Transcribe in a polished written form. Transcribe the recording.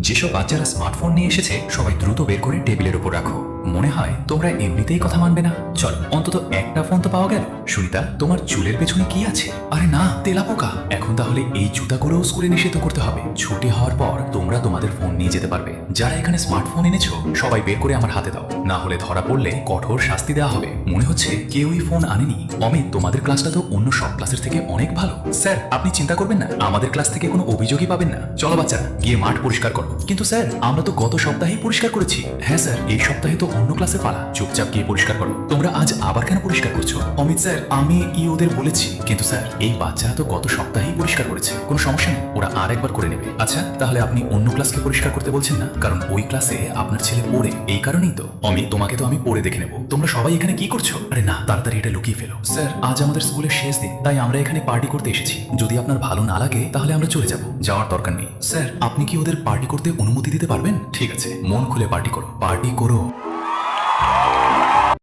যেসব বাচ্চারা স্মার্টফোন নিয়ে এসেছে সবাই দ্রুত বের করে টেবিলের উপর রাখো। মনে হয় তোমরা এমনিতেই কথা মানবে না। চলো অন্তত একটা ফোন তো পাওয়া গেল। সুনিতা, তোমার চুলের পেছনে কি আছে? আরে না, তেলাপোকা। এখন তাহলে এই জুতাগুলোও স্কুলে নিষিদ্ধ করতে হবে। ছুটি হওয়ার পর তোমরা তোমাদের ফোন নিয়ে যেতে পারবে। যারা এখানে স্মার্টফোন এনেছো সবাই বের করে আমার হাতে দাও, না হলে ধরা পড়লে কঠোর শাস্তি দেওয়া হবে। মনে হচ্ছে কেউই ফোন আনেনি। অমিত, তোমাদের ক্লাসটা তো অন্য সব ক্লাসের থেকে অনেক ভালো। স্যার, আপনি চিন্তা করবেন না, আমাদের ক্লাস থেকে কোনো অভিযোগই পাবেন না। চলো বাচ্চারা, গিয়ে মাঠ পরিষ্কার করো। কিন্তু স্যার, আমরা তো গত সপ্তাহেই পরিষ্কার করেছি। হ্যাঁ স্যার, এই সপ্তাহে তো অন্য ক্লাসে পালা। চুপচাপ গিয়ে পরিষ্কার করো। তোমরা আজ আবার কেন পরিষ্কার করছো? অমিত স্যার, আমি ওদের বলেছি। কিন্তু স্যার, এই বাচ্চারা তো গত সপ্তাহেই পরিষ্কার করেছে। কোনো সমস্যা নেই, ওরা আর একবার করে নেবে। আচ্ছা, তাহলে আপনি অন্য ক্লাসকে পরিষ্কার করতে বলছেন না? কারণ ওই ক্লাসে আপনার ছেলে পড়ে, এই কারণেই তো। অমিত, তোমাকে তো আমি পড়ে দেখে নেব। তোমরা সবাই এখানে কি করছো? আরে না, তাড়াতাড়ি এটা লুকিয়ে ফেলো। স্যার, আজ আমাদের স্কুলের শেষ দিন, তাই আমরা এখানে পার্টি করতে এসেছি। যদি আপনার ভালো না লাগে তাহলে আমরা চলে যাব। যাওয়ার দরকার নেই। স্যার, আপনি কি ওদের পার্টি করতে অনুমতি দিতে পারবেন? ঠিক আছে, মন খুলে পার্টি করো, পার্টি করো।